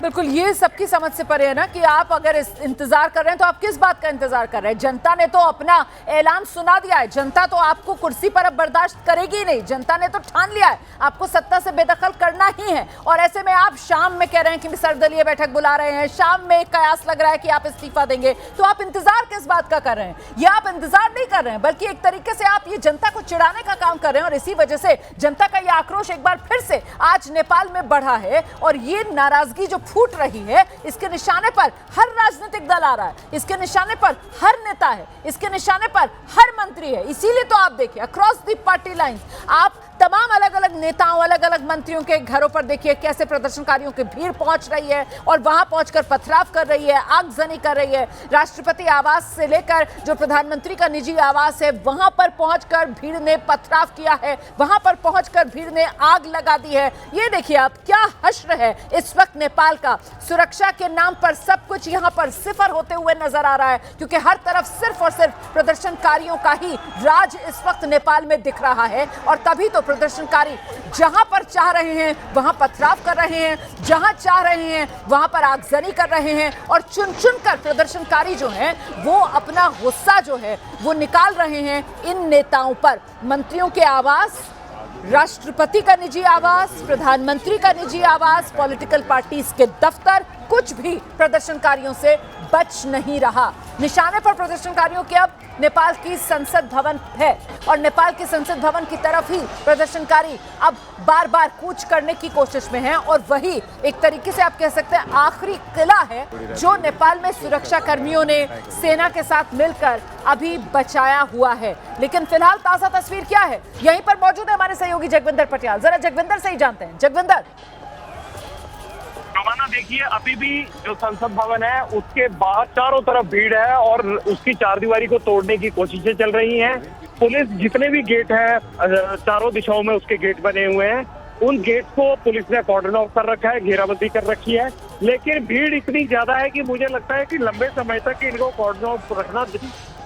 बिल्कुल, ये सबकी समझ से परे है ना कि आप अगर इंतजार कर रहे हैं तो आप किस बात का इंतजार कर रहे हैं। जनता ने तो अपना ऐलान सुना दिया है, जनता तो आपको कुर्सी पर अब बर्दाश्त करेगी ही नहीं। जनता ने तो ठान लिया है आपको सत्ता से बेदखल करना ही है। और ऐसे में आप शाम में कह रहे हैं कि सर्वदलीय बैठक बुला रहे हैं, शाम में कयास लग रहा है कि आप इस्तीफा देंगे, तो आप इंतजार किस बात का कर रहे हैं? ये आप इंतजार नहीं कर रहे हैं, बल्कि एक तरीके से आप ये जनता को चिढ़ाने का काम कर रहे हैं। और इसी वजह से जनता का ये आक्रोश एक बार फिर से आज नेपाल में बढ़ा है। और ये नाराजगी जो फूट रही है, इसके निशाने पर हर राजनीतिक दल आ रहा है, इसके निशाने पर हर नेता है, इसके निशाने पर हर मंत्री है। इसीलिए तो आप देखिए अक्रॉस द पार्टी लाइंस आप तमाम अलग अलग नेताओं, अलग अलग मंत्रियों के घरों पर देखिए कैसे प्रदर्शनकारियों की भीड़ पहुंच रही है और वहां पहुंचकर पथराव कर रही है, आगजनी कर रही है। राष्ट्रपति आवास से लेकर जो प्रधानमंत्री का निजी आवास है, वहां पर पहुंचकर भीड़ ने पथराव किया है, वहां पर पहुंचकर भीड़ ने आग लगा दी है। ये देखिए आप क्या हश्र है इस वक्त नेपाल का। सुरक्षा के नाम पर सब कुछ यहां पर सिफर होते हुए नजर आ रहा है, क्योंकि हर तरफ सिर्फ और सिर्फ प्रदर्शनकारियों का ही राज इस वक्त नेपाल में दिख रहा है। और तभी तो प्रदर्शनकारी जहां पर चाह रहे हैं वहां पथराव कर रहे हैं, जहां चाह रहे हैं वहां पर आगजनी कर रहे हैं। और चुन चुन कर प्रदर्शनकारी जो हैं वो अपना गुस्सा जो है वो निकाल रहे हैं इन नेताओं पर। मंत्रियों के आवास, राष्ट्रपति का निजी आवास, प्रधानमंत्री का निजी आवास, पॉलिटिकल पार्टीज के दफ्तर, कुछ भी प्रदर्शनकारियों से बच नहीं रहा। निशाने पर प्रदर्शनकारियों के अब नेपाल की संसद भवन है और नेपाल की संसद भवन की तरफ ही प्रदर्शनकारी अब बार बार कूच करने की कोशिश में हैं। और वही एक तरीके से आप कह सकते हैं आखिरी किला है जो नेपाल में सुरक्षा कर्मियों ने सेना के साथ मिलकर अभी बचाया हुआ है। लेकिन फिलहाल ताजा तस्वीर क्या है, यहीं पर मौजूद है हमारे सहयोगी जगविंदर पटियाल। जरा जगविंदर से ही जानते हैं। जगविंदर, रवाना देखिए, अभी भी जो संसद भवन है उसके बाहर चारों तरफ भीड़ है और उसकी चारदीवारी को तोड़ने की कोशिशें चल रही हैं। पुलिस जितने भी गेट है चारों दिशाओं में उसके गेट बने हुए हैं, उन गेट को पुलिस ने कॉर्डन ऑफ कर रखा है, घेराबंदी कर रखी है। लेकिन भीड़ इतनी ज्यादा है कि मुझे लगता है कि लंबे समय तक इनको कॉर्डन ऑफ रखना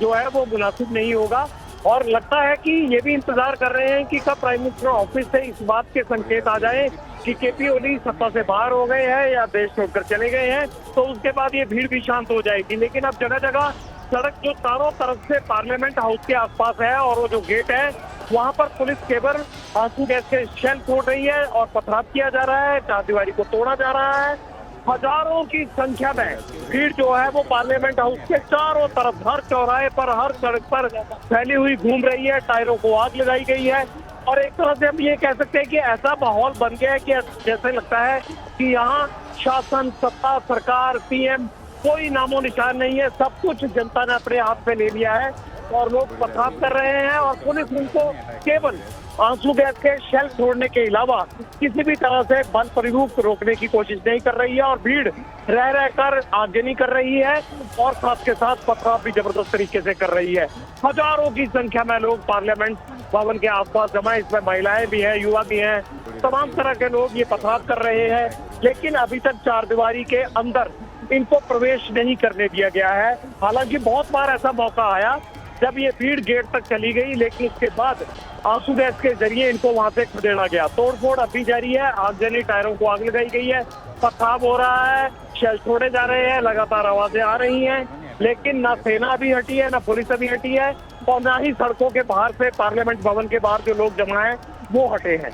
जो है वो मुनासिब नहीं होगा। और लगता है कि ये भी इंतजार कर रहे हैं कि कब प्राइम मिनिस्टर ऑफिस से इस बात के संकेत आ जाए कि केपी ओली सत्ता से बाहर हो गए हैं या देश छोड़कर चले गए हैं, तो उसके बाद ये भीड़ भी शांत हो जाएगी। लेकिन अब जगह जगह सड़क जो चारों तरफ से पार्लियामेंट हाउस के आसपास है और वो जो गेट है वहां पर पुलिस केवल आंसू गैस के शेल छोड़ रही है और पथराव किया जा रहा है, चारदीवारी को तोड़ा जा रहा है। हजारों की संख्या में भीड़ जो है वो पार्लियामेंट हाउस के चारों तरफ, हर चौराहे पर, हर सड़क पर फैली हुई घूम रही है। टायरों को आग लगाई गई है और एक तरह से हम ये कह सकते हैं कि ऐसा माहौल बन गया है कि जैसे लगता है कि यहाँ शासन, सत्ता, सरकार, पीएम कोई नामो निशान नहीं है। सब कुछ जनता ने अपने हाथ में ले लिया है और लोग पथराव कर रहे हैं और पुलिस उनको केवल आंसू गैस के शेल छोड़ने के अलावा किसी भी तरह से बल प्रयोग रोकने की कोशिश नहीं कर रही है। और भीड़ रह रहकर आगजनी कर रही है और साथ के साथ पथराव भी जबरदस्त तरीके से कर रही है। हजारों की संख्या में लोग पार्लियामेंट भवन के आसपास जमा है, इसमें महिलाएं भी हैं, युवा भी हैं, तमाम तरह के लोग ये पथराव कर रहे हैं। लेकिन अभी तक चारदीवारी के अंदर इनको प्रवेश नहीं करने दिया गया है। हालांकि बहुत बार ऐसा मौका आया जब ये भीड़ गेट तक चली गई, लेकिन उसके बाद आंसू गैस के जरिए इनको वहां से खदेड़ा गया। तोड़फोड़ अभी जारी है, आगजनी, टायरों को आग लगाई गई है, पथराव हो रहा है, शेल छोड़े जा रहे हैं, लगातार आवाजें आ रही हैं। लेकिन ना सेना अभी हटी है, ना पुलिस अभी हटी है और ना ही सड़कों के बाहर से पार्लियामेंट भवन के बाहर जो लोग जमा है वो हटे हैं।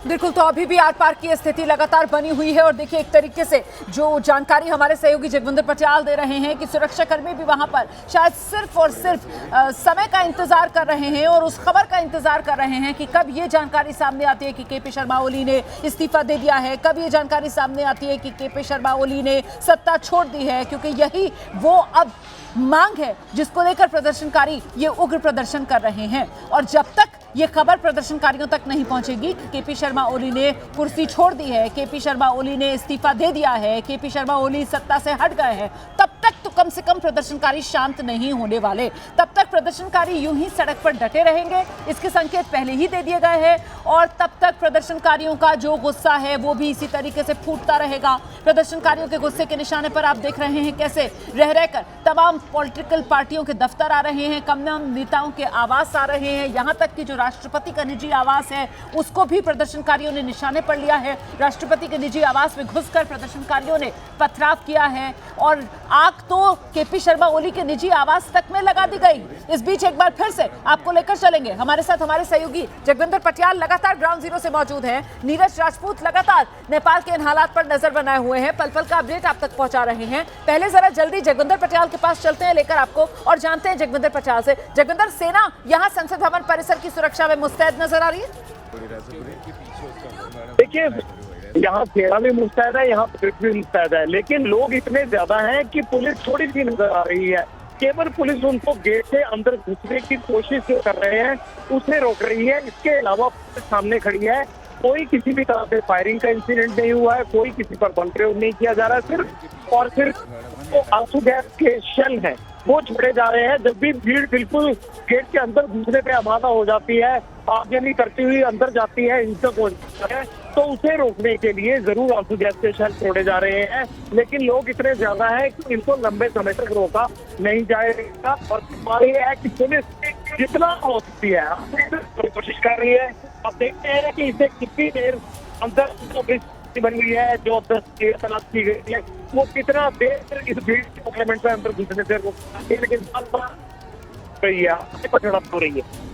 बिल्कुल, तो अभी भी आर पार की स्थिति लगातार बनी हुई है। और देखिए एक तरीके से जो जानकारी हमारे सहयोगी जगविंदर पटियाल दे रहे हैं कि सुरक्षाकर्मी भी वहां पर शायद सिर्फ और सिर्फ समय का इंतजार कर रहे हैं और उस खबर का इंतजार कर रहे हैं कि कब ये जानकारी सामने आती है कि केपी शर्मा ओली ने इस्तीफा दे दिया है, कब ये जानकारी सामने आती है कि केपी शर्मा ओली ने सत्ता छोड़ दी है। क्योंकि यही वो अब मांग है जिसको लेकर प्रदर्शनकारी ये उग्र प्रदर्शन कर रहे हैं। और जब तक ये खबर प्रदर्शनकारियों तक नहीं पहुंचेगी कि केपी शर्मा ओली ने कुर्सी छोड़ दी है, केपी शर्मा ओली ने इस्तीफा दे दिया है, केपी शर्मा ओली सत्ता से हट गए हैं, तब तक तो कम से कम प्रदर्शनकारी शांत नहीं होने वाले। तब तक प्रदर्शनकारी यूं ही सड़क पर डटे रहेंगे, इसके संकेत पहले ही दे दिए गए हैं। और तब तक प्रदर्शनकारियों का जो गुस्सा है वो भी इसी तरीके से फूटता रहेगा। प्रदर्शनकारियों के गुस्से के निशाने पर आप देख रहे हैं कैसे रह रहकर तमाम पॉलिटिकल पार्टियों के दफ्तर आ रहे हैं, तमाम नेताओं के आवास आ रहे हैं, यहां तक कि जो राष्ट्रपति का निजी आवास है उसको भी प्रदर्शनकारियों ने निशाने पर लिया है। राष्ट्रपति के निजी आवास में घुसकर प्रदर्शनकारियों ने पथराव किया है और आग तो केपी शर्मा ओली के निजी आवास तक में लगा दी गई। इस बीच एक बार फिर से आपको लेकर चलेंगे, हमारे साथ हमारे सहयोगी जगविंदर पटियाल लगातार ग्राउंड जीरो से मौजूद हैं, नीरज राजपूत लगातार नेपाल के इन हालात पर नजर बनाए हुए हैं, पल पल का अपडेट आप तक पहुंचा रहे हैं। पहले जरा जल्दी जगविंदर पटियाल के पास चलते हैं लेकर आपको और जानते हैं जगविंदर पटियाल से। जगविंदर, सेना यहां संसद भवन परिसर की सुरक्षा में मुस्तैद नजर आ रही है? देखिए, यहाँ सेना भी मुस्तैद है, यहाँ पुलिस भी मुस्तैद है, लेकिन लोग इतने ज्यादा हैं कि पुलिस थोड़ी सी नजर आ रही है। केवल पुलिस उनको गेट से अंदर घुसने की कोशिश जो कर रहे हैं उसे रोक रही है। इसके अलावा पुलिस सामने खड़ी है, कोई किसी भी तरह से फायरिंग का इंसिडेंट नहीं हुआ है, कोई किसी पर बम प्रयोग नहीं किया जा रहा है। सिर्फ और सिर्फ वो आंसू गैस के शेल हैं वो छोड़े जा रहे हैं। जब भी भीड़ बिल्कुल गेट के अंदर घुसने पे आमादा हो जाती है, आगजनी करती हुई अंदर जाती है, हिंसक हो जाती है, तो उसे रोकने के लिए जरूर आंसू गैस के शेल छोड़े जा रहे हैं। लेकिन लोग इतने ज्यादा हैं कि इनको लंबे समय तक रोका नहीं जाएगा। और हमारी है कि पुलिस जितना हो सकती है कोशिश कर रही है। अब देखते हैं कि इसे कितनी देर अंदर बन गई है, जो तैनात की गई है, वो कितना देर इस भीड़ पार्लियामेंट में अंदर घुसने से रोकती है, लेकिन रही है, झड़प हो रही है।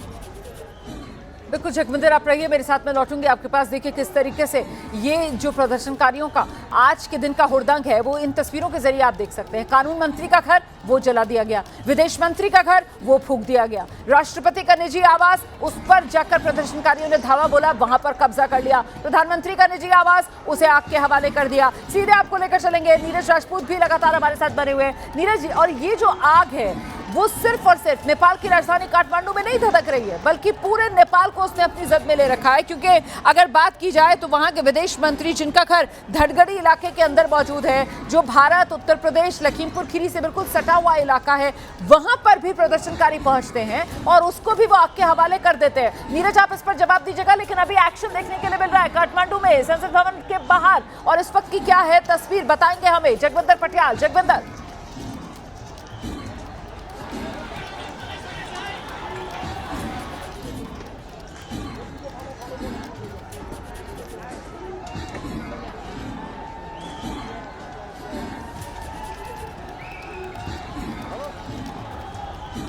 बिल्कुल जगविंदर, आप रहिए, मेरे साथ में लौटूंगी आपके पास। देखिए किस तरीके से ये जो प्रदर्शनकारियों का आज के दिन का हुड़दंग है वो इन तस्वीरों के जरिए आप देख सकते हैं। कानून मंत्री का घर वो जला दिया गया, विदेश मंत्री का घर वो फूंक दिया गया, राष्ट्रपति का निजी आवास उस पर जाकर प्रदर्शनकारियों ने धावा बोला, वहां पर कब्जा कर लिया, प्रधानमंत्री का निजी आवास उसे आग के हवाले कर दिया। सीधे आपको लेकर चलेंगे, नीरज राजपूत भी लगातार हमारे साथ बने हुए हैं। नीरज, और ये जो आग है वो सिर्फ और सिर्फ नेपाल की राजधानी काठमांडू में नहीं धधक रही है, बल्कि पूरे नेपाल को उसने अपनी जद में ले रखा है। क्योंकि अगर बात की जाए तो वहां के विदेश मंत्री जिनका घर धड़गड़ी इलाके के अंदर मौजूद है, जो भारत, उत्तर प्रदेश, लखीमपुर खीरी से बिल्कुल सटा हुआ इलाका है, वहां पर भी प्रदर्शनकारी पहुंचते हैं और उसको भी वो आग के हवाले कर देते हैं। नीरज, आप इस पर जवाब दीजिएगा, लेकिन अभी एक्शन देखने के लिए मिल रहा है काठमांडू में संसद भवन के बाहर, और इस वक्त की क्या है तस्वीर बताएंगे हमें जगविंदर पटियाल। जगविंदर,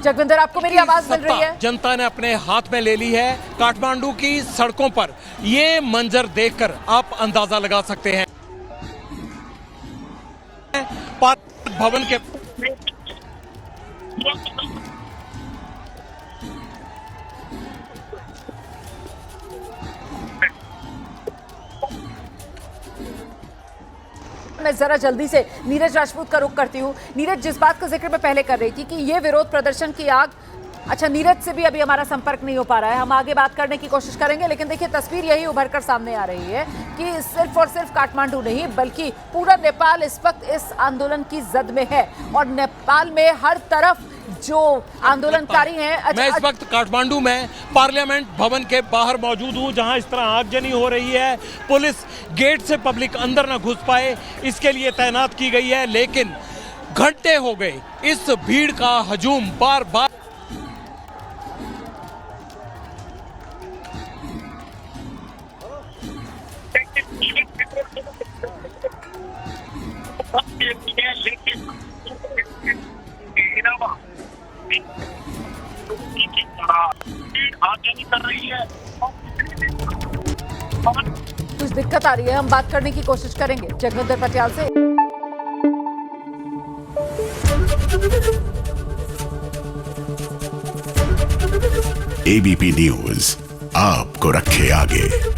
जगविंदर, आपको मेरी आवाज मिल रही है? जनता ने अपने हाथ में ले ली है। काठमांडू की सड़कों पर ये मंजर देखकर आप अंदाजा लगा सकते हैं। पार्लियामेंट भवन के मैं जरा जल्दी से नीरज राजपूत का रुख करती हूँ। नीरज, जिस बात का जिक्र मैं पहले कर रही थी कि ये विरोध प्रदर्शन की आग, अच्छा नीरज से भी अभी हमारा संपर्क नहीं हो पा रहा है, हम आगे बात करने की कोशिश करेंगे, लेकिन देखिए तस्वीर यही उभर कर सामने आ रही है कि सिर्फ और सिर्फ काठमांडू नहीं बल्कि पूरा नेपाल इस वक्त इस आंदोलन की जद में है और नेपाल में हर तरफ जो आंदोलनकारी हैं। मैं इस वक्त काठमांडू में पार्लियामेंट भवन के बाहर मौजूद हूं, जहां इस तरह आगजनी हो रही है। पुलिस गेट से पब्लिक अंदर न घुस पाए इसके लिए तैनात की गई है, लेकिन घंटे हो गए इस भीड़ का हजूम बार बार कर रही है। कुछ दिक्कत आ रही है, हम बात करने की कोशिश करेंगे जगविंदर पटियाल से। एबीपी न्यूज आपको रखे आगे।